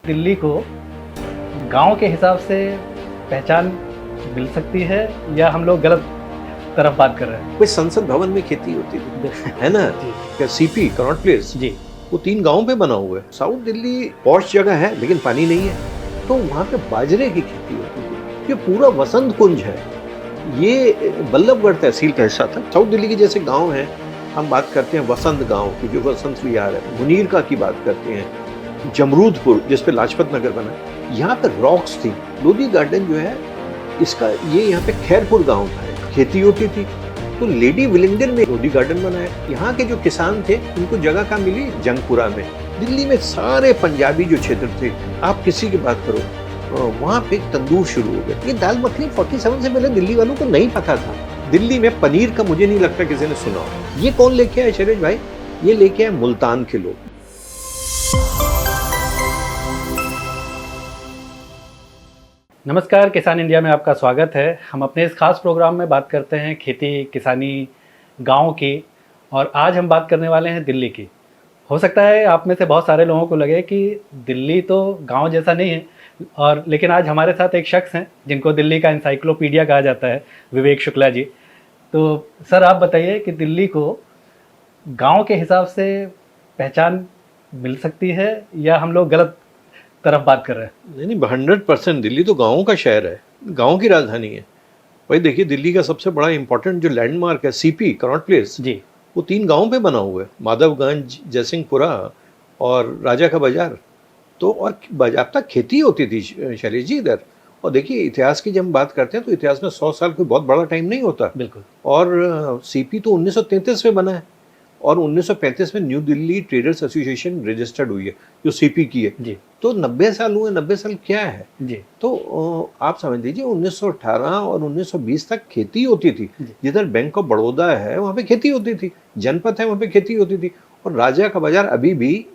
दिल्ली को गांव के हिसाब से पहचान मिल सकती है या हम लोग गलत तरफ बात कर रहे हैं? कोई संसद भवन में खेती होती थी, है ना? क्या सीपी कनॉट प्लेस जी, वो 3 गांव पे बना हुआ है। साउथ दिल्ली पॉश जगह है लेकिन पानी नहीं है, तो वहाँ पे बाजरे की खेती होती थी। ये पूरा वसंत कुंज है, ये बल्लभगढ़ तहसील का हिस्सा था। साउथ दिल्ली के जैसे गांव हैं, हम बात करते हैं वसंत गांव की, जो वसंत विहार है, मुनीरका की बात करते हैं, जमरूदपुर जिसपे लाजपत नगर बना, यहाँ पे रॉक्स थी। लोधी गार्डन जो है इसका, ये यहाँ पे खैरपुर गांव था, खेती होती थी। तो लेडी विलिंगडन में लोधी गार्डन बनाया। यहाँ के जो किसान थे उनको जगह कहाँ मिली? जंगपुरा में। दिल्ली में सारे पंजाबी जो क्षेत्र थे, आप किसी की बात करो, वहाँ पे तंदूर शुरू हो गया। ये दाल मखनी 47 से पहले दिल्ली वालों को नहीं पता था। दिल्ली में पनीर का मुझे नहीं लगता किसी ने सुना हो। ये कौन लेके आए शैलेश भाई? ये लेके आए मुल्तान के लोग। नमस्कार, किसान इंडिया में आपका स्वागत है। हम अपने इस खास प्रोग्राम में बात करते हैं खेती किसानी गांव की, और आज हम बात करने वाले हैं दिल्ली की। हो सकता है आप में से बहुत सारे लोगों को लगे कि दिल्ली तो गांव जैसा नहीं है, और लेकिन आज हमारे साथ एक शख्स हैं जिनको दिल्ली का एनसाइक्लोपीडिया कहा जाता है, विवेक शुक्ला जी। तो सर, आप बताइए कि दिल्ली को गांव के हिसाब से पहचान मिल सकती है या हम लोग गलत तरफ बात कर रहे हैं? नहीं, 100% दिल्ली तो गाँवों का शहर है, गाँव की राजधानी है भाई। देखिए, दिल्ली का सबसे बड़ा इंपॉर्टेंट जो लैंडमार्क है सीपी कनॉट प्लेस जी, वो 3 गाँव पे बना हुआ है, माधवगंज, जयसिंहपुरा और राजा का बाजार। तो और बाजाबता खेती होती थी शैलेश जी इधर। और देखिए, इतिहास की जब हम बात करते हैं तो इतिहास में 100 साल कोई बहुत बड़ा टाइम नहीं होता। बिल्कुल। और सीपी तो 1933 में बना है, और 1935 में new Delhi traders association registered हुई है जो सीपी की है जी। तो 90 साल हुए। 90 साल क्या है जी। तो आप समझ लीजिए 1918 और 1920 तक खेती होती थी। जिधर बैंक ऑफ बड़ौदा है वहाँ पे खेती होती थी, जनपद है वहाँ पे खेती होती थी, और राजा का बाजार अभी भी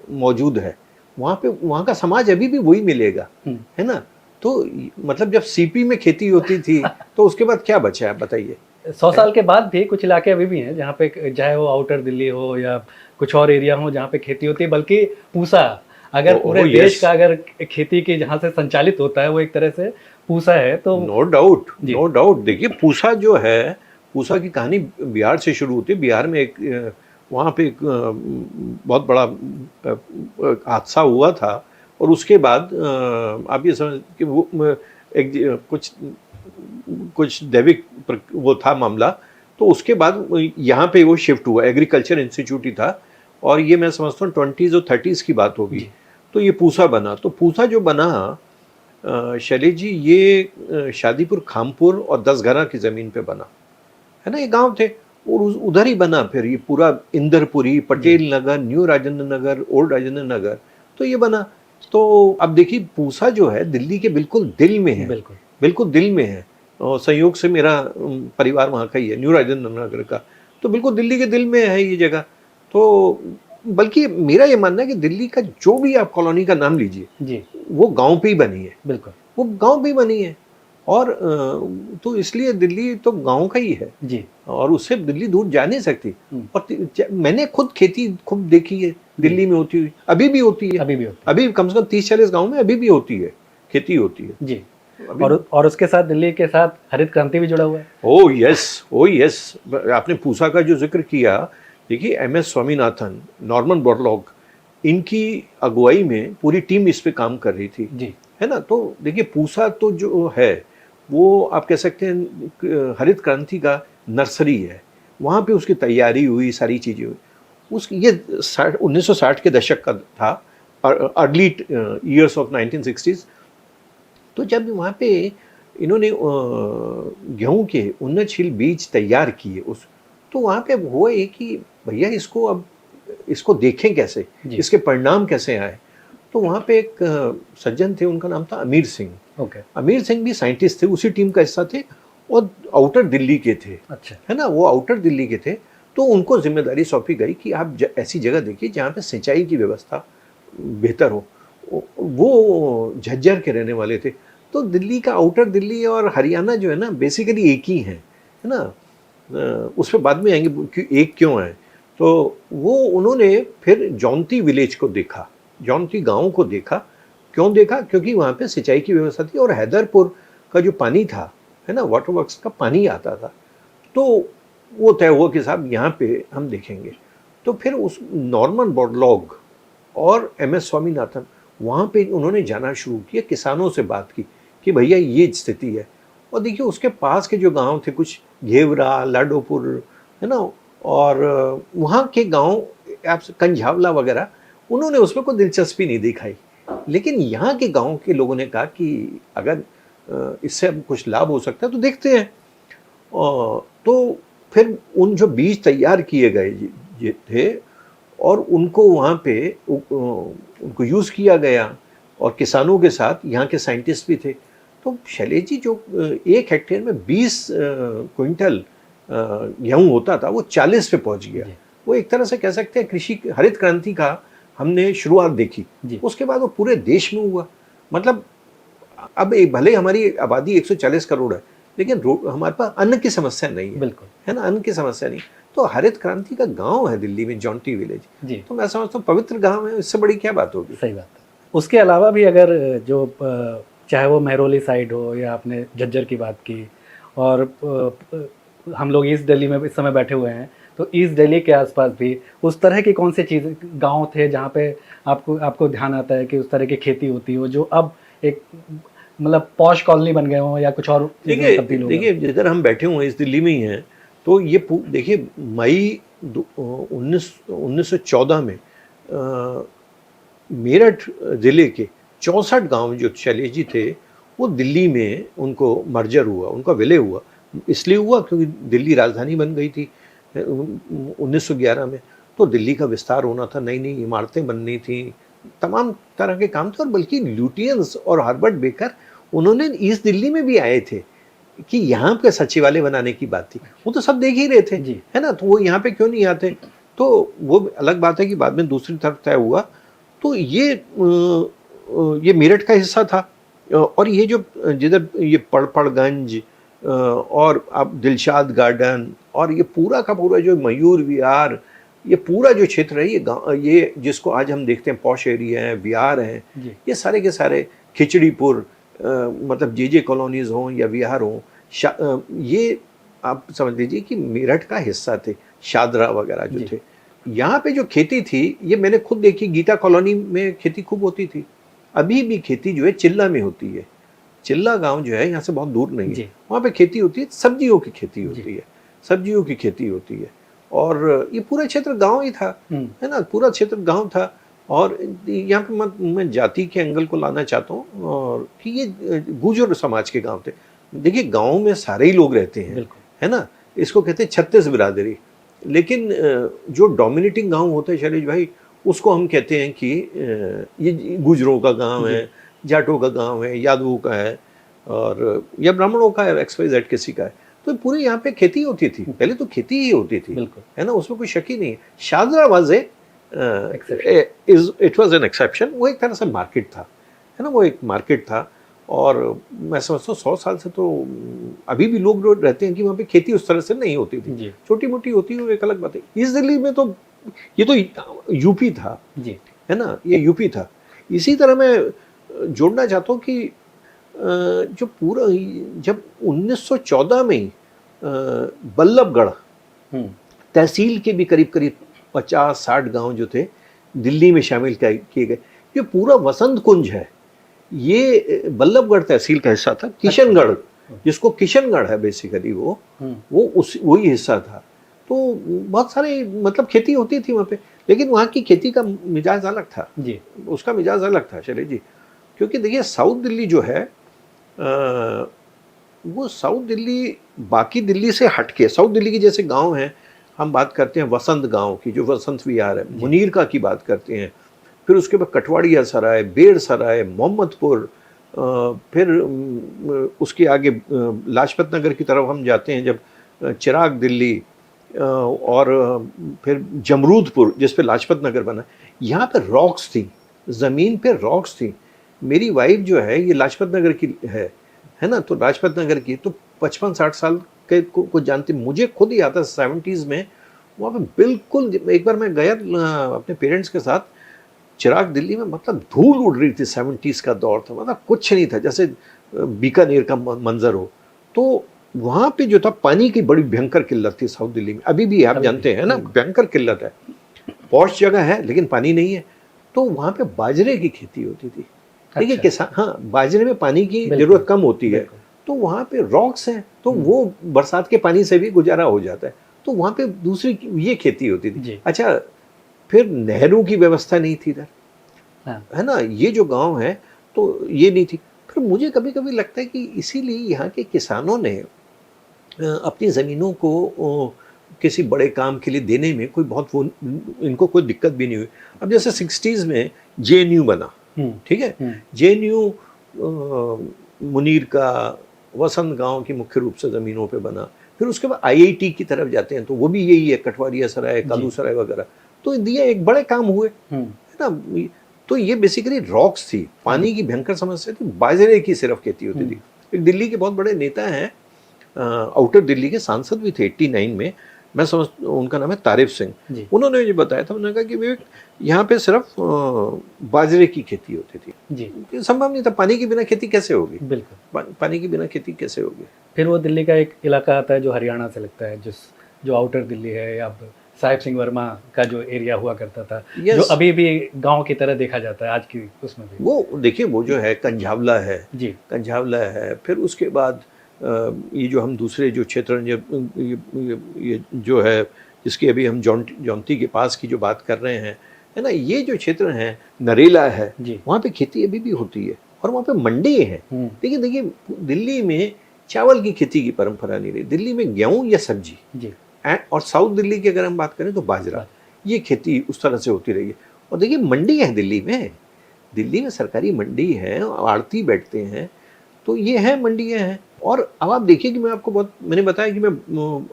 मौजूद है वहाँ पे। वहाँ का समाज अभी भी वही मिलेगा, है ना? तो मतलब जब सीपी में खेती होती थी तो उसके बाद क्या बचा है बताइए? 100 साल के बाद भी कुछ इलाके अभी भी हैं जहाँ पे, चाहे वो आउटर दिल्ली हो या कुछ और एरिया हो, जहाँ पे खेती होती है। बल्कि पूसा, अगर पूरे देश का अगर खेती की जहाँ से संचालित होता है वो एक तरह से पूसा है। तो नो डाउट देखिए, पूसा जो है, पूसा की कहानी बिहार से शुरू होती है। बिहार में एक वहाँ पे एक बहुत बड़ा हादसा हुआ था, और उसके बाद आप ये समझ कि वो एक कुछ दैविक वो था मामला। तो उसके बाद यहाँ पे वो शिफ्ट हुआ, एग्रीकल्चर इंस्टीट्यूट ही था, और ये मैं समझता हूँ 20s और 30s की बात होगी। तो ये पूसा बना। तो पूसा जो बना शैलेश जी, ये शादीपुर, खामपुर और 10 की ज़मीन पे बना, है ना? ये गांव थे और उधर ही बना। फिर ये पूरा इंदरपुरी, पटेल नगर, न्यू राजेंद्र नगर, ओल्ड राजेंद्र नगर, तो ये बना। तो अब देखिए, पूसा जो है दिल्ली के बिल्कुल दिल में है, बिल्कुल दिल में है। और संयोग से मेरा परिवार वहाँ का ही है, न्यू राजेंद्र नगर का। तो बिल्कुल दिल्ली के दिल में है ये जगह। तो बल्कि मेरा ये मानना है कि दिल्ली का जो भी आप कॉलोनी का नाम लीजिए जी, वो गांव पे ही बनी है। बिल्कुल, वो गांव पे ही बनी है। और तो इसलिए दिल्ली तो गांव का ही है जी, और उससे दिल्ली दूर जा नहीं सकती। और मैंने खुद खेती खूब देखी है दिल्ली में होती हुई, अभी भी होती है। अभी कम से कम 30-40 गाँव में अभी भी होती है, खेती होती है जी। और उसके साथ दिल्ली के साथ हरित क्रांति भी जुड़ा हुआ है। ओह यस, आपने पूसा का जो जिक्र किया, देखिए MS स्वामीनाथन, नॉर्मन बोरलॉग, इनकी अगुवाई में पूरी टीम इस पे काम कर रही थी जी, है ना? तो देखिए, पूसा तो जो है वो आप कह सकते हैं हरित क्रांति का नर्सरी है। वहाँ पे उसकी तैयारी हुई, सारी चीज़ें हुई। ये 1960 के दशक का था, अर्ली ईयर्स ऑफ 1960s। तो जब वहाँ पे इन्होंने गेहूं के उन्नतशील बीज तैयार किए, तो वहाँ पे हुआ ये कि भैया इसको देखें कैसे, इसके परिणाम कैसे आए। तो वहाँ पे एक सज्जन थे, उनका नाम था अमीर सिंह। अमीर सिंह भी साइंटिस्ट थे, उसी टीम का हिस्सा थे, और आउटर दिल्ली के थे। अच्छा, है ना? वो आउटर दिल्ली के थे। तो उनको जिम्मेदारी सौंपी गई कि आप ऐसी जगह देखिए जहाँ पे सिंचाई की व्यवस्था बेहतर हो। वो झज्जर के रहने वाले थे। तो दिल्ली का आउटर दिल्ली और हरियाणा जो है ना, बेसिकली एक ही है ना? उस पर बाद में आएंगे कि एक क्यों है। तो वो उन्होंने फिर जौनती विलेज को देखा, जौनती गांव को देखा, क्यों देखा? क्योंकि वहाँ पे सिंचाई की व्यवस्था थी और हैदरपुर का जो पानी था, है ना, वाटर वर्क्स का पानी आता था। तो वो तय हुआ कि साहब यहाँ पे हम देखेंगे। तो फिर उस नॉर्मन बोरलॉग और एम.एस. स्वामीनाथन, वहाँ पे उन्होंने जाना शुरू किया, किसानों से बात की कि भैया ये स्थिति है। और देखिए उसके पास के जो गांव थे, कुछ घेवरा, लाडोपुर, है ना, और वहाँ के गांव आप कंझावला वगैरह, उन्होंने उसमें कोई दिलचस्पी नहीं दिखाई। लेकिन यहाँ के गांव के लोगों ने कहा कि अगर इससे अब कुछ लाभ हो सकता है तो देखते हैं। तो फिर उन जो बीज तैयार किए गए ये थे और उनको वहाँ पे उनको यूज़ किया गया और किसानों के साथ यहाँ के साइंटिस्ट भी थे। तो शैलेश जी, जो 1 हेक्टेयर में 20 क्विंटल गेहूँ होता था, वो 40 पे पहुँच गया। वो एक तरह से कह सकते हैं कृषि हरित क्रांति का हमने शुरुआत देखी। उसके बाद वो पूरे देश में हुआ। मतलब अब भले हमारी आबादी 140 करोड़ है, लेकिन हमारे पास अन्न की समस्या नहीं है। बिल्कुल, है ना, अन्न की समस्या नहीं। तो हरित क्रांति का गांव है दिल्ली में, जॉन्टी विलेज। तो मैं समझता हूँ पवित्र गांव है, इससे बड़ी क्या बात होगी। सही बात है। उसके अलावा भी अगर जो चाहे वो महरौली साइड हो या आपने झज्जर की बात की, और हम लोग ईस्ट दिल्ली में इस समय बैठे हुए हैं, तो ईस्ट दिल्ली के आसपास भी उस तरह की कौन सी चीज़ गांव थे जहाँ पे आपको ध्यान आता है कि उस तरह की खेती होती हो जो अब एक मतलब पॉश कॉलोनी बन गए हों या कुछ और तब्दील हो? देखिए जिधर हम बैठे हुए हैं इस दिल्ली में ही हैं, तो ये देखिए मई 1914 में मेरठ ज़िले के 64 गांव जो शैलेश जी थे, वो दिल्ली में उनको मर्जर हुआ, उनका विलय हुआ। इसलिए हुआ क्योंकि दिल्ली राजधानी बन गई थी 1911 में। तो दिल्ली का विस्तार होना था, नई नई इमारतें बननी थी, तमाम तरह के काम थे। और बल्कि ल्यूटियंस और हार्बर्ट बेकर, उन्होंने ईस्ट दिल्ली में भी आए थे कि यहाँ पे सचिवालय बनाने की बात थी। वो तो सब देख ही रहे थे, है ना, तो वो यहाँ पे क्यों नहीं आते? तो वो अलग बात है कि बाद में दूसरी तरफ तय हुआ। तो ये मेरठ का हिस्सा था। और ये जो जिधर ये पड़पड़गंज और अब दिलशाद गार्डन और ये पूरा का पूरा जो मयूर विहार, ये पूरा जो क्षेत्र है, ये जिसको आज हम देखते हैं पॉश एरिया है, विहार हैं, ये सारे के सारे, खिचड़ीपुर, मतलब जे कॉलोनीज हों या विहार हों, ये आप समझ लीजिए कि मेरठ का हिस्सा थे। शादरा वगैरह जो थे, यहाँ पे जो खेती थी, ये मैंने खुद देखी। गीता कॉलोनी में खेती खूब होती थी। अभी भी खेती जो है चिल्ला में होती है। चिल्ला गांव जो है यहाँ से बहुत दूर नहीं है, वहाँ पे खेती होती है, सब्जियों की खेती होती है, सब्जियों की खेती होती है। और ये पूरा क्षेत्र गांव ही था, है ना, पूरा क्षेत्र गांव था। और यहाँ पे मैं जाति के एंगल को लाना चाहता हूँ, और कि ये गुर्जर समाज के गांव थे। देखिए गांव में सारे ही लोग रहते हैं, है ना, इसको कहते हैं 36 बिरादरी। लेकिन जो डोमिनेटिंग गांव होता है शैलेश भाई, उसको हम कहते हैं कि ये गुजरों का गांव है, जाटों का गांव है, यादवों का है, और या ब्राह्मणों का है, XYZ किसी का है। तो पूरी यहाँ पे खेती होती थी, पहले तो खेती ही होती थी, है ना, उसमें कोई शक ही नहीं है। Shahdara was it was an exception. वो एक तरह से मार्केट था, है ना, वो एक मार्केट था। और मैं समझता हूँ 100 साल से तो अभी भी लोग जो रहते हैं कि वहाँ पे खेती उस तरह से नहीं होती थी, छोटी मोटी होती है, वो एक अलग बात है। इस दिल्ली में तो ये तो यूपी था, है ना, ये यूपी था। इसी तरह मैं जोड़ना चाहता हूँ कि जो पूरा जब 1914 में बल्लभगढ़ तहसील के भी करीब करीब 50-60 गांव जो थे दिल्ली में शामिल किए गए। ये पूरा वसंत कुंज है, ये बल्लभगढ़ तहसील का हिस्सा था। किशनगढ़, जिसको किशनगढ़ है बेसिकली, वो वही हिस्सा था। तो बहुत सारे मतलब खेती होती थी वहाँ पे, लेकिन वहाँ की खेती का मिजाज अलग था जी, उसका मिजाज अलग था शैलेश जी। क्योंकि देखिए साउथ दिल्ली जो है, वो साउथ दिल्ली बाकी दिल्ली से हटके, साउथ दिल्ली के जैसे गांव हैं, हम बात करते हैं वसंत गांव की, जो वसंत विहार है, मुनीरका की बात करते हैं, फिर उसके बाद कटवाड़िया सराय, बेड़ सराय, मोहम्मदपुर, फिर उसके आगे लाजपत नगर की तरफ हम जाते हैं जब चिराग दिल्ली, और फिर जमरूदपुर जिस पे लाजपत नगर बना। यहाँ पे रॉक्स थी, ज़मीन पे रॉक्स थी। मेरी वाइफ जो है ये लाजपत नगर की है ना, तो लाजपत नगर की तो 55-60 साल के को जानती। मुझे खुद ही आता 70s में वहाँ पे बिल्कुल। एक बार मैं गया अपने पेरेंट्स के साथ, चिराग दिल्ली में मतलब धूल उड़ रही थी, 70s का दौर था, मतलब कुछ नहीं था, जैसे बीकानेर का मंजर हो। तो वहाँ पे जो था पानी की बड़ी भयंकर किल्लत थी साउथ दिल्ली में, अभी भी आप जानते हैं ना, भयंकर किल्लत है। पॉश जगह है लेकिन पानी नहीं है, तो वहाँ पे बाजरे की खेती होती थी। देखिए किसान, हाँ, बाजरे में पानी की जरूरत कम होती है, तो वहाँ पे रॉक्स हैं, तो वो बरसात के पानी से भी गुजारा हो जाता है, तो वहाँ पे दूसरी ये खेती होती थी। अच्छा, फिर नहरों की व्यवस्था नहीं थी इधर, है ना, ये जो गांव है तो ये नहीं थी। फिर मुझे कभी कभी लगता है कि इसीलिए यहाँ के किसानों ने अपनी ज़मीनों को किसी बड़े काम के लिए देने में कोई बहुत वो, इनको कोई दिक्कत भी नहीं हुई। अब जैसे 60s में JNU बना, ठीक है, JNU मुनीर का, वसंत गांव की मुख्य रूप से ज़मीनों पे बना। फिर उसके बाद IIT की तरफ जाते हैं तो वो भी यही है, कटवारिया सराय, कालू सराय वगैरह, तो ये एक बड़े काम हुए, है ना। तो ये बेसिकली रॉक्स थी, पानी की भयंकर समस्या थी, बाजरे की सिर्फ खेती होती थी। एक दिल्ली के बहुत बड़े नेता हैं, आउटर दिल्ली के सांसद भी थे 89 में, मैं समझ, उनका नाम है तारिफ सिंह। उन्होंने मुझे बताया था, उन्होंने कहा कि विवेक यहाँ पे सिर्फ बाजरे की खेती होती थी जी, संभव नहीं था, पानी के बिना खेती कैसे होगी, बिल्कुल पानी के बिना खेती कैसे होगी। फिर वो दिल्ली का एक इलाका आता है जो हरियाणा से लगता है, जो आउटर दिल्ली है, या साहिब सिंह वर्मा का जो एरिया हुआ करता था, जो अभी भी गांव की तरह देखा जाता है आज की उसमें भी। वो देखिए, वो जो है कंझावला है जी, कंझावला है। फिर उसके बाद ये जो हम दूसरे जो क्षेत्र, ये जो है जिसकी अभी हम जौनती के पास की जो बात कर रहे हैं, है ना, ये जो क्षेत्र हैं, नरेला है, वहाँ पे खेती अभी भी होती है और वहाँ पे मंडी है। देखिए दिल्ली में चावल की खेती की परंपरा नहीं रही, दिल्ली में गेहूँ या सब्जी जी, और साउथ दिल्ली की अगर हम बात करें तो बाजरा, ये खेती उस तरह से होती रही है। और देखिए मंडी है दिल्ली में सरकारी मंडी है, आड़ती बैठते हैं, तो ये है, मंडियाँ हैं। और अब आप देखिए कि मैं आपको मैंने बताया कि मैं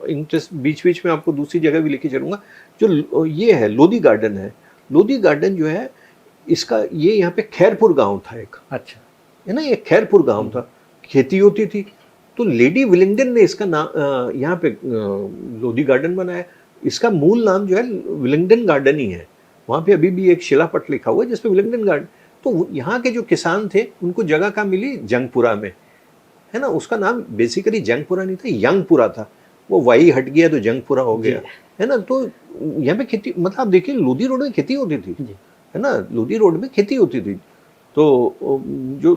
इंटरेस्ट बीच में आपको दूसरी जगह भी लेके चलूँगा, जो ये है लोधी गार्डन है। लोधी गार्डन जो है, इसका ये यहाँ पे खैरपुर गांव था एक, अच्छा, है ना, ये खैरपुर गांव था, खेती होती थी, तो लेडी विलिंगडन ने इसका नाम यहाँ पे लोधी गार्डन बनाया। इसका मूल नाम जो है विलिंगडन गार्डन ही है, वहाँ पे अभी भी एक शिलापट लिखा हुआ है जिसपे विलिंगडन गार्डन। तो यहाँ के जो किसान थे उनको जगह कहाँ मिली, जंगपुरा में, है ना, उसका नाम बेसिकली जंगपुरा नहीं था, यंगपुरा था, वो वाई हट गया तो जंगपुरा हो गया, है ना। तो यहाँ पे खेती, मतलब आप देखिए लोधी रोड में खेती होती थी, है ना, लोधी रोड में खेती होती थी, तो जो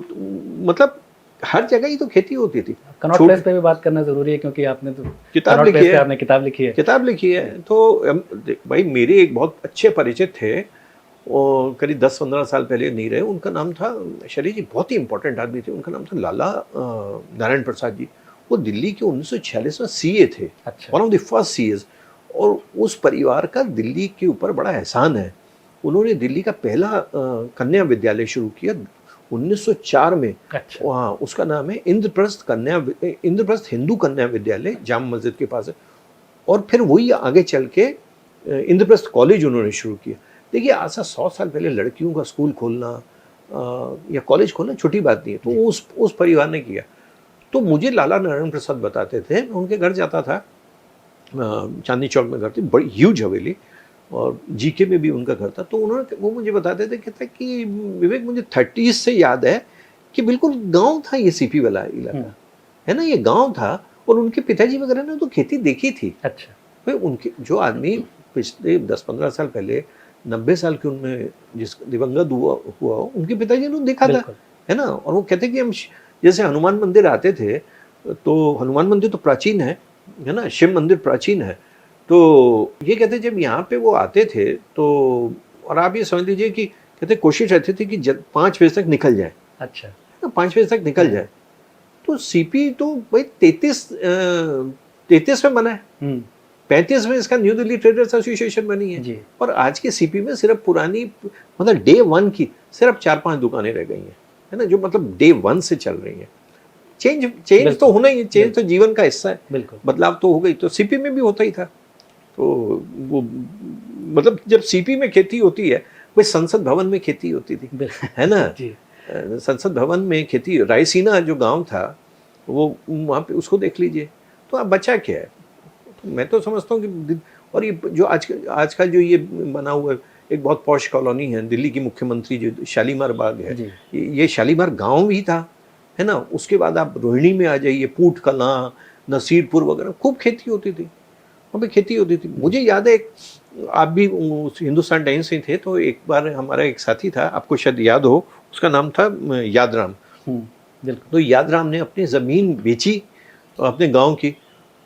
मतलब हर जगह ही तो खेती होती थी। कनॉट प्लेस पे भी बात करना जरूरी है, क्योंकि आपने तो किताब लिखी है। जी। तो भाई मेरे एक बहुत अच्छे परिचित थे, और करीब 10-15 साल पहले नहीं रहे, उनका नाम था शरीफ जी, बहुत ही इंपॉर्टेंट आदमी थे, उनका नाम था लाला नारायण प्रसाद जी। वो दिल्ली के 1946 में CA थे, one of the first CAs, और उस परिवार का दिल्ली के ऊपर बड़ा एहसान है। उन्होंने दिल्ली का पहला कन्या विद्यालय शुरू किया 1904 में। वहाँ उसका नाम है इंद्रप्रस्थ हिंदू कन्या विद्यालय, जाम मस्जिद के पास है। और फिर वही आगे चल के इंद्रप्रस्थ कॉलेज उन्होंने शुरू किया। देखिए आज से 100 साल पहले लड़कियों का स्कूल खोलना या कॉलेज खोलना छोटी बात नहीं है, तो उस परिवार ने किया। तो मुझे लाला नारायण प्रसाद बताते थे, मैं उनके घर जाता था, चांदनी चौक में घर थी, बड़ी ह्यूज हवेली, और GK में भी उनका घर था। तो वो मुझे बताते थे, कहते कि विवेक मुझे 30s से याद है कि बिल्कुल गांव था ये CP वाला इलाका, है ना, ये गांव था, और उनके पिताजी वगैरह ने तो खेती देखी थी। अच्छा, भाई उनके जो आदमी पिछले 10-15 साल पहले 90 साल के उनमें जिस दिवंगत हुआ उनके पिताजी ने देखा था, है ना। और वो कहते कि हम जैसे हनुमान मंदिर आते थे, तो हनुमान मंदिर तो प्राचीन है ना, शिव मंदिर प्राचीन है, तो ये कहते जब यहाँ पे वो आते थे तो, और आप ये समझ लीजिए कि कहते कोशिश रहती थी कि 5 बजे तक निकल जाए। अच्छा, 5 बजे तक निकल जाए। तो CP तो भाई 33 में बना है, 35 में इसका न्यू दिल्ली ट्रेडर्स एसोसिएशन बनी है जी। और आज के CP में सिर्फ पुरानी, मतलब Day 1 की सिर्फ 4-5 दुकानें रह गई हैं, है ना, जो मतलब Day 1 से चल रही हैं। चेंज तो होना ही है, चेंज तो जीवन का हिस्सा है, बिल्कुल बदलाव तो हो गई। तो CP में भी होता ही था। तो वो मतलब जब CP में खेती होती है, वही संसद भवन में खेती होती थी, है ना जी। संसद भवन में खेती, रायसीना जो गांव था वो वहाँ पे, उसको देख लीजिए। तो अब बचा क्या है? तो मैं तो समझता हूँ कि, और ये जो आज का जो ये बना हुआ है, एक बहुत पॉश कॉलोनी है दिल्ली की, मुख्यमंत्री जो शालीमार बाग है, जी। ये शालीमार गांव भी था, है ना। उसके बाद आप रोहिणी में आ जाइए, पूट कलां, नसीरपुर वगैरह, खूब खेती होती थी वहाँ पे, खेती होती थी। मुझे याद है, आप भी उस हिंदुस्तान टाइम्स से थे, तो एक बार हमारा एक साथी था, आपको शायद याद हो, उसका नाम था यादराम। बिल्कुल। तो यादराम ने अपनी ज़मीन बेची अपने गांव की,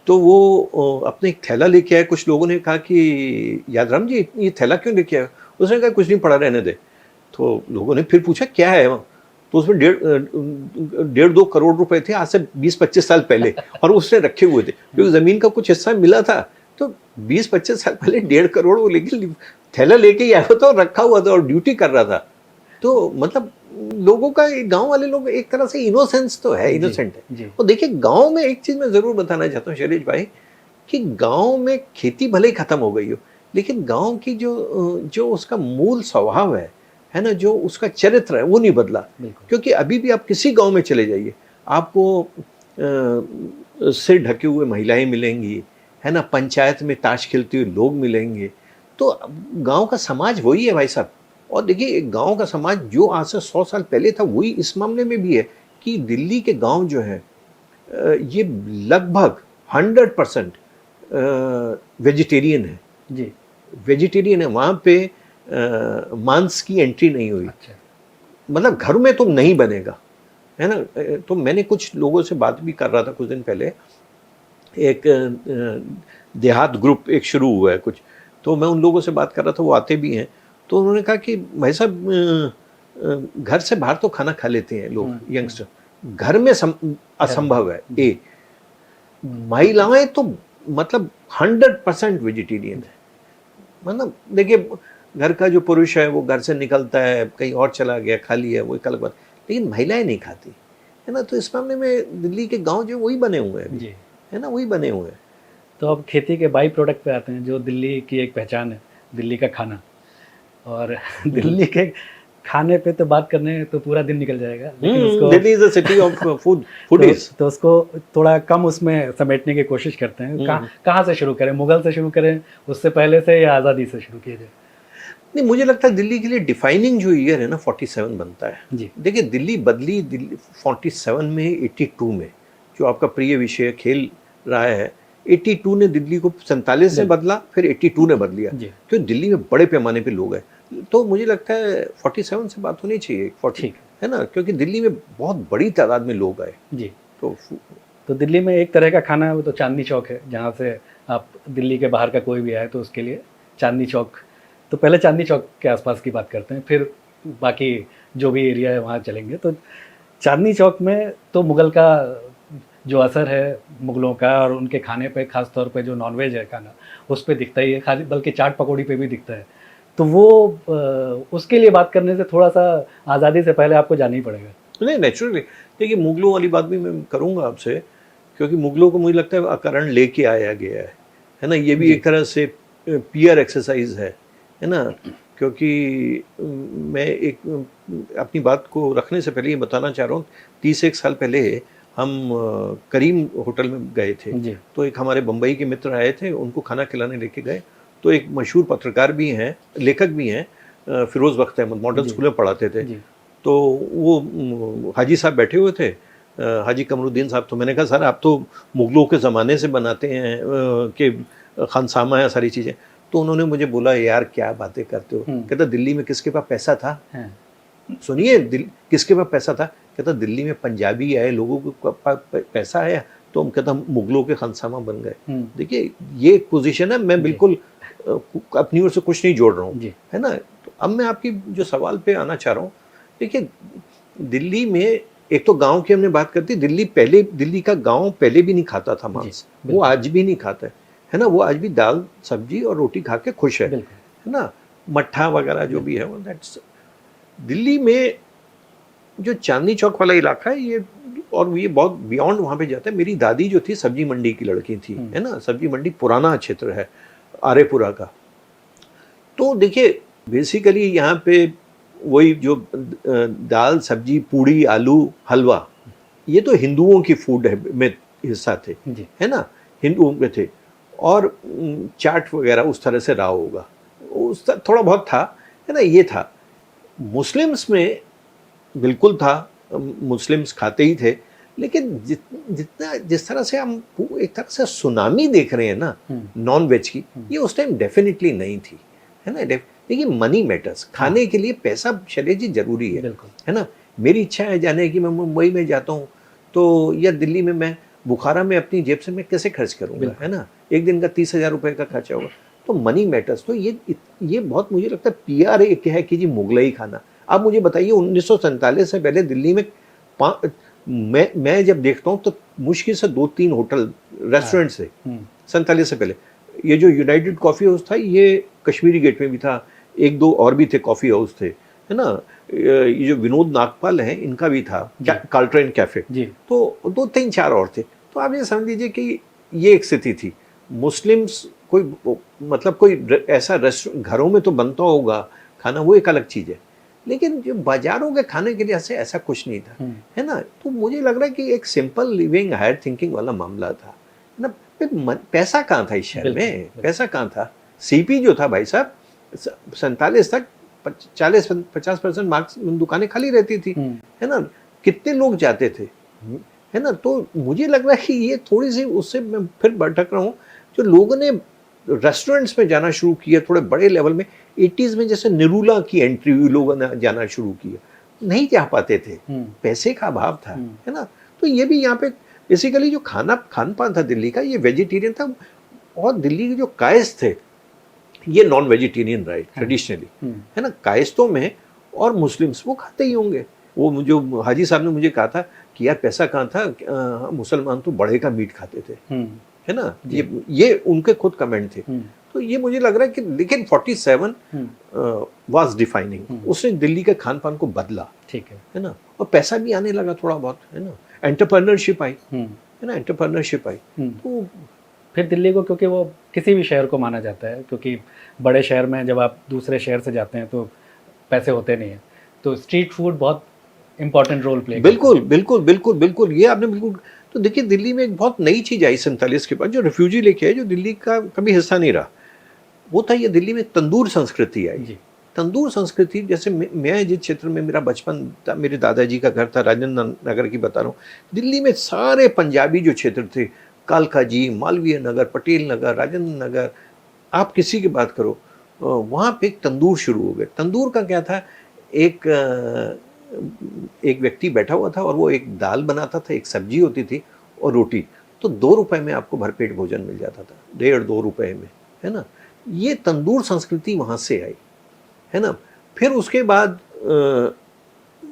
तो वो अपने एक थैला लेके आए। कुछ लोगों ने कहा कि यादराम जी ये थैला क्यों लेके आए? उसने कहा कुछ नहीं, पड़ा रहने दे। तो लोगों ने फिर पूछा क्या है वहाँ, तो उसमें 1.5-2 करोड़ रुपए थे, आज से 20-25 साल पहले, और उसने रखे हुए थे क्योंकि ज़मीन का कुछ हिस्सा मिला था। तो 20-25 साल पहले 1.5 करोड़ वो लेके थैला लेके ही आया था और रखा हुआ था और ड्यूटी कर रहा था। तो मतलब लोगों का, गांव वाले लोग एक तरह से इनोसेंस तो है, इनोसेंट है। और देखिए गांव में एक चीज मैं जरूर बताना चाहता हूँ शैलेश भाई, कि गांव में खेती भले ही खत्म हो गई हो, लेकिन गांव की जो उसका मूल स्वभाव है ना, जो उसका चरित्र है, वो नहीं बदला। क्योंकि अभी भी आप किसी गांव में चले जाइए, आपको सिर ढके हुए महिलाएं मिलेंगी, है ना, पंचायत में ताश खेलते हुए लोग मिलेंगे। तो गांव का समाज वही है भाई साहब। और देखिए गांव का समाज जो आज से 100 साल पहले था, वही इस मामले में भी है कि दिल्ली के गांव जो है ये लगभग 100% वेजिटेरियन है जी। वेजिटेरियन है। वहाँ पे मांस की एंट्री नहीं हुई। अच्छा। मतलब घर में तो नहीं बनेगा, है ना। तो मैंने कुछ लोगों से बात भी कर रहा था कुछ दिन पहले, एक देहात ग्रुप एक शुरू हुआ है कुछ, तो मैं उन लोगों से बात कर रहा था, वो आते भी हैं। तो उन्होंने कहा कि भाई साहब घर से बाहर तो खाना खा लेते हैं लोग, यंगस्टर, घर में असंभव है। ए महिलाएं तो मतलब 100% वेजिटेरियन है। मतलब देखिए घर का जो पुरुष है वो घर से निकलता है, कहीं और चला गया, खा लिया, वो एक अलग बात, लेकिन महिलाएं नहीं खाती, है ना। तो इस मामले में दिल्ली के गांव जो वही बने हुए हैं, है ना, वही बने हुए हैं। तो अब खेती के बाई प्रोडक्ट पे आते हैं, जो दिल्ली की एक पहचान है, दिल्ली का खाना। और दिल्ली के खाने पे तो बात करने तो पूरा दिन निकल जाएगा, लेकिन उसको Delhi is a city of foodies, तो उसको थोड़ा कम उसमें समेटने की कोशिश करते हैं। कहाँ से शुरू करें? मुगल से शुरू करें, उससे पहले से, या आज़ादी से शुरू किया जाए? नहीं, मुझे लगता है दिल्ली के लिए डिफाइनिंग जो ईयर है ना 47 बनता है जी। देखिए दिल्ली बदली, दिल्ली 47 में, 82 में, जो आपका प्रिय विषय खेल रहा है, 82 ने दिल्ली को 47 से बदला, फिर 82 ने बदलिया, क्योंकि दिल्ली में बड़े पैमाने पे लोग हैं। तो मुझे लगता है 47 से बात होनी चाहिए, 40, है ना, क्योंकि दिल्ली में बहुत बड़ी तादाद में लोग आए जी। तो दिल्ली में एक तरह का खाना है, वो तो चांदनी चौक है, जहाँ से आप दिल्ली के बाहर का कोई भी आए तो उसके लिए चांदनी चौक। तो पहले चांदनी चौक के आसपास की बात करते हैं, फिर बाकी जो भी एरिया है वहाँ चलेंगे। तो चांदनी चौक में तो मुगल का जो असर है, मुगलों का, और उनके खाने पे खास तौर पे जो नॉनवेज है खाना, उस पर दिखता ही है, खाली बल्कि चाट पकौड़ी पे भी दिखता है। तो वो उसके लिए बात करने से थोड़ा सा आज़ादी से पहले आपको जाना ही पड़ेगा। नहीं, नेचुरली देखिए मुगलों वाली बात भी मैं करूँगा आपसे, क्योंकि मुगलों को मुझे लगता है अकारण लेके आया गया है ना। ये भी एक तरह से पीयर एक्सरसाइज है ना। क्योंकि मैं एक अपनी बात को रखने से पहले ये बताना चाह रहा हूँ, 31 साल पहले हम करीम होटल में गए थे। तो एक हमारे बम्बई के मित्र आए थे, उनको खाना खिलाने लेके गए। तो एक मशहूर पत्रकार भी हैं, लेखक भी हैं, फिरोज़ बख्त अहमद, मॉडल स्कूल में पढ़ाते थे। तो वो हाजी साहब बैठे हुए थे, हाजी कमरुद्दीन साहब। तो मैंने कहा सर आप तो मुग़लों के ज़माने से बनाते हैं कि खानसामा है सारी चीज़ें। तो उन्होंने मुझे बोला यार क्या बातें करते हो, कहता दिल्ली में किसके पास पैसा था, सुनिए किसके पास पैसा था, कहता दिल्ली में पंजाबी आए, लोगों को पैसा आया, तो हम कहता मुग़लों के खानसामा बन गए। देखिए ये एक पोजीशन है, मैं बिल्कुल अपनी ओर से कुछ नहीं जोड़ रहा हूँ, है ना। तो अब मैं आपकी जो सवाल पे आना चाह रहा हूँ, देखिए दिल्ली में एक तो गांव की हमने बात करती, दिल्ली का गांव पहले भी नहीं खाता था मांस, वो आज भी नहीं खाता है ना। वो आज भी दाल सब्जी और रोटी खा के खुश है ना। मट्ठा वगैरह जो भी है वो दैट्स दिल्ली में। जो चांदनी चौक वाला इलाका है ये, और ये बहुत बियॉन्ड वहाँ पे जाता है। मेरी दादी जो थी सब्जी मंडी की लड़की थी, है ना। सब्जी मंडी पुराना क्षेत्र है आरेपुरा का। तो देखिए बेसिकली यहाँ पे वही जो दाल सब्जी पूड़ी आलू हलवा, ये तो हिंदुओं की फूड है में हिस्सा थे, है ना, हिंदुओं में थे। और चाट वगैरह उस तरह से रहा होगा, उस थोड़ा बहुत था, है ना, ये था। मुस्लिम्स में बिल्कुल था, मुस्लिम्स खाते ही थे, लेकिन जितना जिस तरह से हम एक तरह से सुनामी देख रहे हैं ना नॉन वेज की, ये उस टाइम डेफिनेटली नहीं थी, है ना। देखिए मनी मैटर्स, खाने के लिए पैसा शैलेश जी जरूरी है ना। मेरी इच्छा है जाने की, मैं मुंबई में जाता हूँ तो, या दिल्ली में, मैं बुखारा में अपनी जेब से मैं कैसे खर्च करूँगा, है ना। एक दिन का 30,000 रुपये का खर्चा होगा, तो मनी मैटर्स। तो ये बहुत मुझे लगता है PR एक है कि जी मुगलई खाना। आप मुझे बताइए 1947 से पहले दिल्ली में मैं जब देखता हूँ तो मुश्किल से 2-3 होटल रेस्टोरेंट से 47 से पहले। ये जो यूनाइटेड कॉफ़ी हाउस था ये कश्मीरी गेट में भी था, 1-2 और भी थे कॉफ़ी हाउस थे, है ना। ये जो विनोद नागपाल हैं इनका भी था, कार्लट्रेन कैफे, तो 2-3-4 और थे। तो आप ये समझ लीजिए कि ये एक स्थिति थी। मुस्लिम्स कोई मतलब कोई ऐसा रेस्टोरेंट घरों में तो बनता होगा खाना, वो एक अलग चीज़ है, लेकिन जो बाजारों के खाने के लिए ऐसा कुछ नहीं था, है ना। तो मुझे लग रहा है कि एक सिंपल लिविंग हायर थिंकिंग वाला मामला था ना। पैसा कहाँ था इस शहर में, पैसा कहाँ था। CP जो था भाई साहब 47 तक 40-50% मार्क्स दुकानें खाली रहती थी, है ना। कितने लोग जाते थे, है ना। तो मुझे लग रहा है कि ये थोड़ी सी उससे मैं फिर भटक रहा हूँ, जो लोगों ने रेस्टोरेंट्स में जाना शुरू किया थोड़े बड़े लेवल में 80s में, जैसे निरूला की एंट्री हुई, लोगों ने जाना शुरू किया, नहीं जा पाते थे, पैसे का अभाव था, है ना। तो ये भी यहाँ पे बेसिकली जो खान पान था दिल्ली का, ये वेजिटेरियन था। और दिल्ली के जो कायस्थ थे ये नॉन वेजिटेरियन रहे ट्रेडिशनली, है ना। कायस्तों में और मुस्लिम्स वो खाते ही होंगे। वो जो हाजी साहब ने मुझे कहा था कि यार पैसा कहाँ था, मुसलमान तो बड़े का मीट खाते थे, है ना। ये उनके खुद कमेंट थे। तो ये मुझे लग रहा है कि लेकिन 47 वाज डिफाइनिंग, उसने दिल्ली के खान पान को बदला, ठीक है ना। और पैसा भी आने लगा थोड़ा बहुत, है ना। एंटरप्रेन्योरशिप आई, है ना, एंटरप्रेन्योरशिप आई। तो फिर दिल्ली को, क्योंकि वो किसी भी शहर को माना जाता है, क्योंकि बड़े शहर में जब आप दूसरे शहर से जाते हैं तो पैसे होते नहीं हैं, तो स्ट्रीट फूड बहुत इंपॉर्टेंट रोल प्ले। बिल्कुल बिल्कुल बिल्कुल बिल्कुल, ये आपने बिल्कुल। तो देखिए दिल्ली में एक बहुत नई चीज़ आई 47 के बाद, जो रिफ्यूजी लेके आए, जो दिल्ली का कभी हिस्सा नहीं रहा, वो था ये दिल्ली में तंदूर संस्कृति आई। तंदूर संस्कृति, जैसे मैं जिस क्षेत्र में मेरा बचपन था, मेरे दादाजी का घर था, राजेंद्र नगर की बता रहा हूँ, दिल्ली में सारे पंजाबी जो क्षेत्र थे, कालका जी, मालवीय नगर, पटेल नगर, राजेंद्र नगर, आप किसी की बात करो, वहाँ पे एक तंदूर शुरू हो गए। तंदूर का क्या था, एक व्यक्ति बैठा हुआ था और वो एक दाल बनाता था, एक सब्जी होती थी और रोटी, तो 2 रुपए में आपको भरपेट भोजन मिल जाता था, 1.5-2 रुपए में, है ना। ये तंदूर संस्कृति वहाँ से आई, है ना। फिर उसके बाद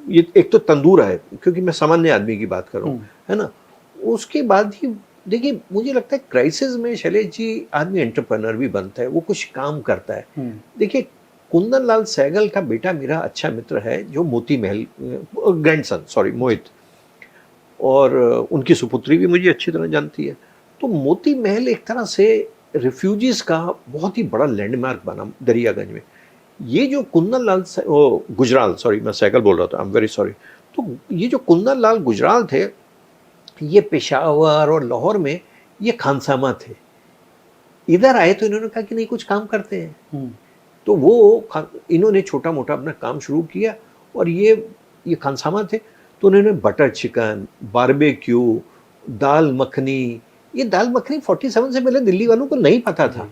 ये एक तो तंदूर है, क्योंकि मैं सामान्य आदमी की बात कर रहा हूँ, है ना। उसके बाद ही देखिए मुझे लगता है क्राइसिस में शैलेश जी आदमी एंटरप्रेन्योर भी बनता है, वो कुछ काम करता है। देखिए कुंदन लाल सहगल का बेटा मेरा अच्छा मित्र है, जो मोती महल, ग्रैंडसन सॉरी, मोहित, और उनकी सुपुत्री भी मुझे अच्छी तरह जानती है। तो मोती महल एक तरह से रिफ्यूजीज का बहुत ही बड़ा लैंडमार्क बना दरियागंज में। ये जो कुंदन लाल गुजराल, सॉरी मैं सहगल बोल रहा था, आई एम वेरी सॉरी। तो ये जो कुंदन लाल गुजराल थे, ये पेशावर और लाहौर में ये खानसामा थे। इधर आए तो इन्होंने कहा कि नहीं कुछ काम करते हैं, तो वो इन्होंने छोटा मोटा अपना काम शुरू किया। और ये खानसामा थे, तो उन्होंने बटर चिकन, बारबेक्यू, दाल मखनी, ये दाल मखनी 47 से पहले दिल्ली वालों को नहीं पता था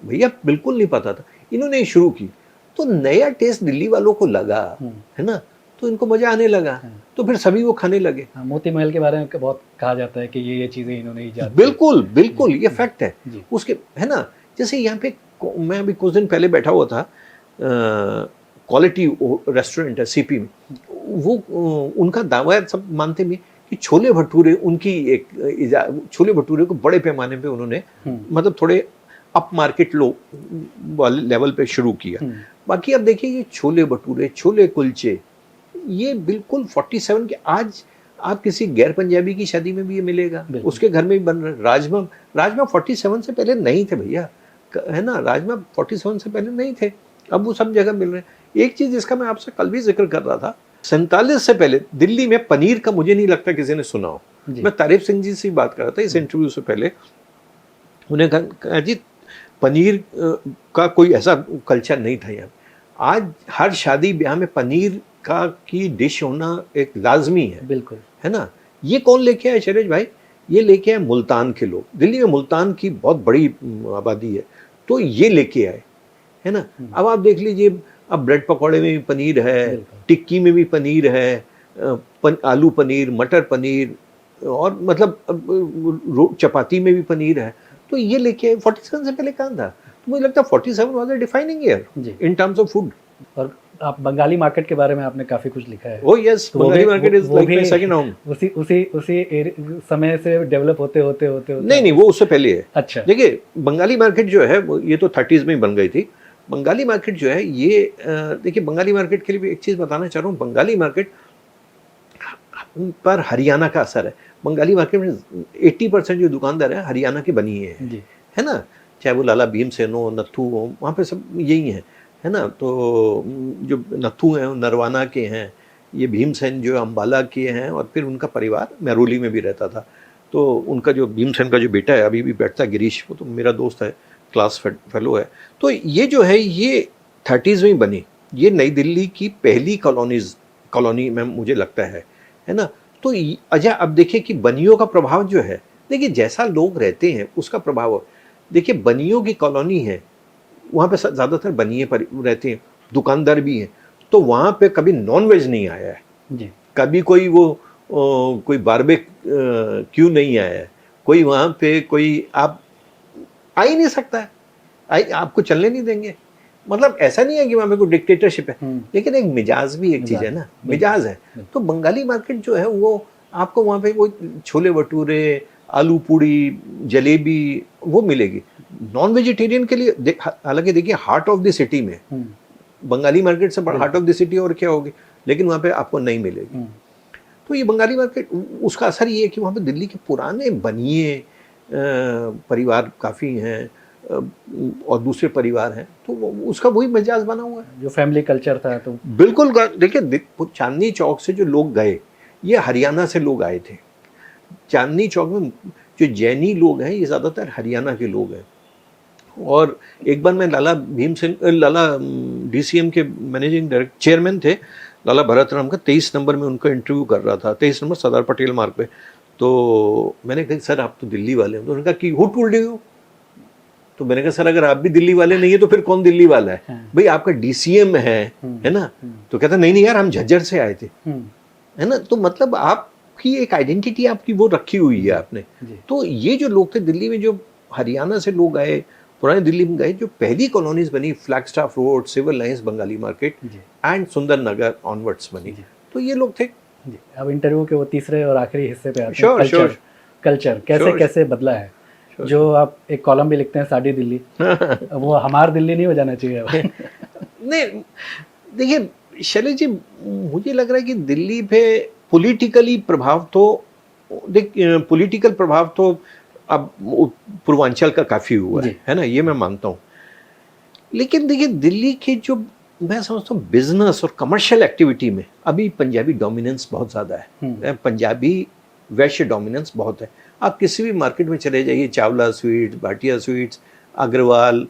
भैया, बिल्कुल नहीं पता था। इन्होंने शुरू की तो नया टेस्ट दिल्ली वालों को लगा, है ना, तो इनको मजा आने लगा, तो फिर सभी वो खाने लगे। मोती महल के बारे में बहुत कहा जाता है कि ये चीजें इन्होंने इजाद, बिल्कुल बिल्कुल ये फैक्ट है उसके, है ना। जैसे यहाँ पे मैं अभी कुछ दिन पहले बैठा हुआ था, क्वालिटी रेस्टोरेंट है CP में, वो उनका दावा है, सब मानते भी कि छोले भटूरे उनकी एक छोले भटूरे को बड़े पैमाने पे उन्होंने मतलब थोड़े अप मार्केट लो वाले लेवल पे शुरू किया। बाकी अब देखिए ये छोले भटूरे, छोले कुलचे, ये बिल्कुल 47 के, आज आप किसी गैर पंजाबी की शादी में भी ये मिलेगा, उसके घर में भी बन रहा है। राजमा 47 से पहले नहीं थे भैया, है ना, राजमा 47 से पहले नहीं थे, अब वो सब जगह मिल रहे हैं। एक चीज जिसका मैं आपसे कल भी जिक्र कर रहा था, 47 से पहले दिल्ली में पनीर का मुझे नहीं लगता किसी ने सुना हो। मैं तारीफ सिंह जी से बात कर रहा था इस इंटरव्यू से पहले, उन्हें कहा जी पनीर का कोई ऐसा कल्चर नहीं था यहाँ। आज हर शादी ब्याह में पनीर का की डिश होना एक लाजमी है, बिल्कुल, है ना। ये कौन लेके आए शैलेश भाई? ये लेके आए मुल्तान के लोग। दिल्ली में मुल्तान की बहुत बड़ी आबादी है, तो ये लेके आए, है ना। अब आप देख लीजिए, अब ब्रेड पकौड़े में भी पनीर है, टिक्की में भी पनीर है, आलू पनीर, मटर पनीर, और मतलब चपाती में भी पनीर है। तो ये लेके 47 से पहले कहाँ था? तो मुझे लगता है 47 was a defining year in terms of food. और आप बंगाली मार्केट के बारे में आपने काफी कुछ लिखा है। Oh yes, Bengali market is like my second home. उसी समय से डेवलप होते नहीं, वो उससे पहले है। अच्छा, देखिए बंगाली मार्केट जो है ये तो 30s में ही बन गई थी। बंगाली मार्केट जो है ये देखिए, बंगाली मार्केट के लिए भी एक चीज़ बताना चाह रहा हूँ। बंगाली मार्केट पर हरियाणा का असर है। बंगाली मार्केट में 80% जो दुकानदार है हरियाणा के बनी है, है ना। चाहे वो लाला भीमसेन हो, नत्थू हो, वहाँ पे सब यही है ना। तो जो नत्थू हैं वो नरवाना के हैं, ये भीमसेन जो अम्बाला के हैं, और फिर उनका परिवार महरौली में भी रहता था। तो उनका जो भीमसेन का जो बेटा है अभी भी बैठता है, गिरीश, वो तो मेरा दोस्त है, क्लास फेलो है। तो ये जो है ये 30s में बनी। ये नई दिल्ली की पहली कॉलोनी में मुझे लगता है ना। तो अजय अब देखिए कि बनियों का प्रभाव जो है, देखिए जैसा लोग रहते हैं उसका प्रभाव। देखिए बनियों की कॉलोनी है, वहाँ पे ज़्यादातर बनिए पर रहते हैं, दुकानदार भी हैं। तो वहाँ पे कभी नॉन वेज नहीं आया है जी, कभी कोई कोई बारबेक्यू नहीं आया है, कोई वहाँ पे कोई आप आ ही नहीं सकता है, आपको चलने नहीं देंगे। मतलब ऐसा नहीं है कि वहाँ पे कोई डिक्टेटरशिप है, लेकिन एक मिजाज भी एक चीज़ है ना, मिजाज है। तो बंगाली मार्केट जो है वो आपको वहाँ पे वो छोले भटूरे, आलू पूड़ी, जलेबी वो मिलेगी। नॉन वेजिटेरियन के लिए हालांकि देखिए हार्ट ऑफ द सिटी में बंगाली मार्केट से बड़ा हार्ट ऑफ द सिटी और क्या होगी, लेकिन वहाँ पे आपको नहीं मिलेगी। तो ये बंगाली मार्केट, उसका असर ये है कि वहाँ पे दिल्ली के पुराने बनिए परिवार काफ़ी हैं और दूसरे परिवार हैं, तो उसका वही मिजाज बना हुआ है, जो फैमिली कल्चर था। तो बिल्कुल देखिए चांदनी चौक से जो लोग गए, ये हरियाणा से लोग आए थे। चांदनी चौक में जो जैनी लोग हैं ये ज़्यादातर हरियाणा के लोग हैं। और एक बार मैं लाला DCM के मैनेजिंग डायरेक्टर चेयरमैन थे लाला भरत राम का, 23 नंबर में उनका इंटरव्यू कर रहा था, 23 नंबर सरदार पटेल मार्ग पे। तो मैंने कहा सर आप तो दिल्ली वाले हैं। तो उन्होंने कहा कि हु टोल्ड यू? तो मैंने कहा सर अगर आप भी दिल्ली वाले नहीं है तो फिर कौन दिल्ली वाला है? भाई आपका DCM है ना। तो कहता नहीं यार हम झज्जर से आए थे, है ना। तो मतलब आपकी एक आइडेंटिटी आपकी वो रखी हुई है आपने। तो ये जो लोग थे दिल्ली में, जो हरियाणा से लोग आए, पुरानी दिल्ली में गए, जो पहली कॉलोनीज बनी Flagstaff Road, Civil Lines, Bengali Market and Sundar Nagar onwards बनी, तो ये लोग थे। अब इंटरव्यू के वो तीसरे और आखिरी हिस्से पे आते हैं, कल्चर कैसे बदला है। जो आप एक कॉलम भी लिखते हैं साड़ी दिल्ली, वो हमार दिल्ली नहीं हो जाना चाहिए। नहीं देखिए शैलेश जी, मुझे लग रहा है कि दिल्ली पे पॉलिटिकल प्रभाव तो अब पूर्वांचल का काफ़ी हुआ है ना, ये मैं मानता हूँ। लेकिन देखिए दिल्ली के जो मैं समझता हूँ बिजनेस और कमर्शियल एक्टिविटी में अभी पंजाबी डोमिनेंस बहुत ज़्यादा है, पंजाबी वैश्य डोमिनेंस बहुत है। आप किसी भी मार्केट में चले जाइए, चावला स्वीट्स, भाटिया स्वीट्स, अग्रवाल,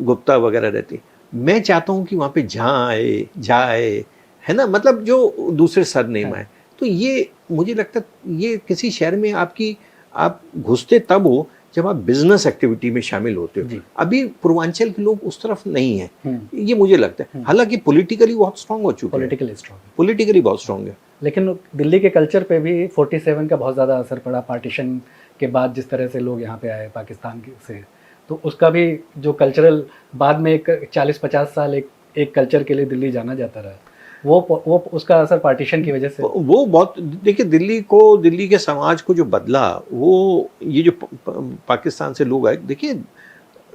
गुप्ता वगैरह रहती। मैं चाहता हूँ कि वहाँ पे जाए, है ना, मतलब जो दूसरे सरनेम आए। तो ये मुझे लगता है ये किसी शहर में आप घुसते तब हो जब आप बिजनेस एक्टिविटी में शामिल होते हो। अभी पूर्वांचल के लोग उस तरफ नहीं है, ये मुझे लगता है। हालांकि पॉलिटिकली बहुत स्ट्रांग हो चुके हैं, पॉलिटिकली बहुत स्ट्रांग है। लेकिन दिल्ली के कल्चर पे भी 47 का बहुत ज़्यादा असर पड़ा, पार्टीशन के बाद जिस तरह से लोग यहाँ पे आए पाकिस्तान से, तो उसका भी जो कल्चरल बाद में एक 40-50 साल एक कल्चर के लिए दिल्ली जाना जाता रहा, वो उसका असर पार्टीशन की वजह से वो बहुत। देखिए दिल्ली के समाज को जो बदला, वो ये जो पाकिस्तान से लोग आए। देखिए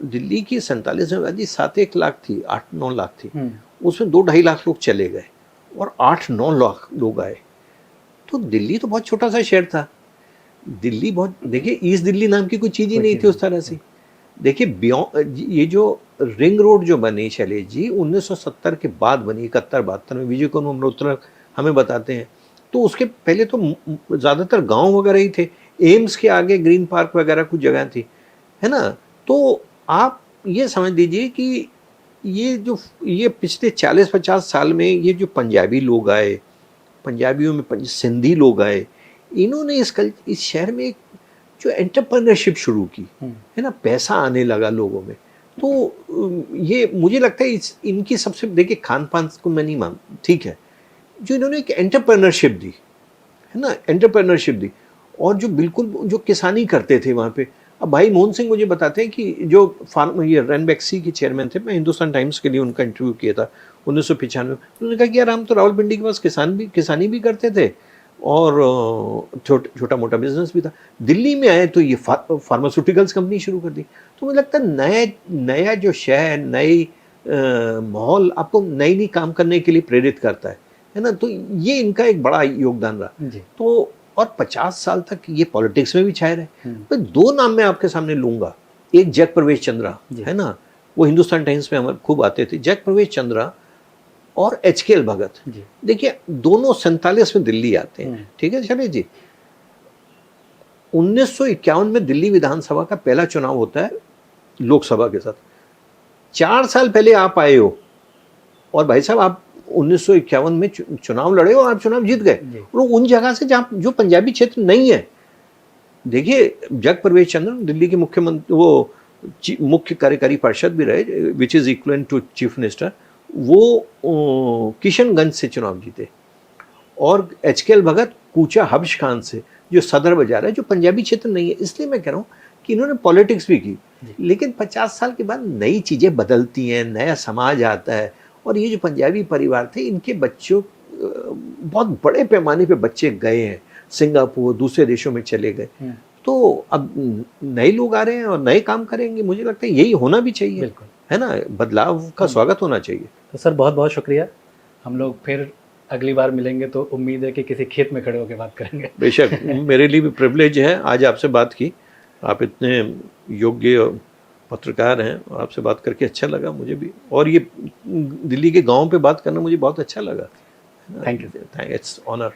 दिल्ली की 47 में आबादी 7-1 लाख थी, 8-9 लाख थी, उसमें 2-2.5 लाख लोग चले गए और 8-9 लाख लोग आए। तो दिल्ली तो बहुत छोटा सा शहर था। दिल्ली बहुत, देखिए ईस्ट दिल्ली नाम की कोई चीज़ ही नहीं थी उस तरह से। देखिए बियॉन्ड ये जो रिंग रोड जो बनी शैलेश जी 1970 के बाद बनी, 71-72 में, विजय कुमार मल्होत्रा हमें बताते हैं। तो उसके पहले तो ज़्यादातर गांव वगैरह ही थे, एम्स के आगे ग्रीन पार्क वगैरह कुछ जगह थी, है ना। तो आप ये समझ लीजिए कि ये पिछले 40-50 साल में ये जो पंजाबी लोग आए, पंजाबियों में सिंधी लोग आए, इन्होंने इस शहर में एक जो एंटरप्रेन्योरशिप शुरू की है ना, पैसा आने लगा लोगों में। तो ये मुझे लगता है इनकी सबसे, देखिए खान पान को मैं नहीं मान, ठीक है, जो इन्होंने एक एंटरप्रेन्योरशिप दी है ना, एंटरप्रेन्योरशिप दी। और जो बिल्कुल जो किसानी करते थे वहाँ पे, अब भाई मोहन सिंह मुझे बताते हैं कि जो ये रैनबैक्सी के चेयरमैन थे, मैं हिंदुस्तान टाइम्स के लिए उनका इंटरव्यू किया था 1995 में। उन्होंने कहा कि यार हम तो रावलपिंडी के पास किसानी भी करते थे और छोटा मोटा बिजनेस भी था। दिल्ली में आए तो ये फार्मास्यूटिकल्स कंपनी शुरू कर दी। तो मुझे लगता है नया जो शहर, नई माहौल आपको नई काम करने के लिए प्रेरित करता है ना। तो ये इनका एक बड़ा योगदान रहा। तो और 50 साल तक ये पॉलिटिक्स में भी छाए रहे। तो 2 नाम मैं आपके सामने लूंगा, एक जग प्रवेश चंद्रा है ना, वो हिंदुस्तान टाइम्स में हमारे खूब आते थे, जग प्रवेश चंद्रा और HKL भगत। देखिए दोनों 47 में दिल्ली आते हैं, ठीक है चलिए जी। 1951 में दिल्ली विधानसभा का पहला चुनाव होता है लोकसभा के साथ। 4 साल पहले आप आए हो और भाई साहब आप 1951 में चुनाव लड़े हो, आप चुनाव जीत गए, और उन जगह से जहाँ जो पंजाबी क्षेत्र नहीं है। देखिए जग प्रवेश चंद्र दिल्ली के मुख्यमंत्री, वो मुख्य कार्यकारी पार्षद भी रहे, which is equivalent to chief minister. वो किशनगंज से चुनाव जीते। और HKL भगत कूचा हब्श खान से, जो सदर बाजार है, जो पंजाबी क्षेत्र नहीं है। इसलिए मैं कह रहा हूँ कि इन्होंने पॉलिटिक्स भी की, लेकिन 50 साल के बाद नई चीज़ें बदलती हैं, नया समाज आता है। और ये जो पंजाबी परिवार थे, इनके बच्चों, बहुत बड़े पैमाने पे बच्चे गए हैं सिंगापुर, दूसरे देशों में चले गए। तो अब नए लोग आ रहे हैं और नए काम करेंगे। मुझे लगता है यही होना भी चाहिए, बिल्कुल है ना, बदलाव का स्वागत होना चाहिए। तो सर बहुत बहुत शुक्रिया। हम लोग फिर अगली बार मिलेंगे तो उम्मीद है कि किसी खेत में खड़े होकर बात करेंगे। बेशक, मेरे लिए भी प्रिविलेज है आज आपसे बात की। आप इतने योग्य पत्रकार हैं और आपसे बात करके अच्छा लगा मुझे भी। और ये दिल्ली के गाँव पे बात करना मुझे बहुत अच्छा लगा। Thank you. It's honour.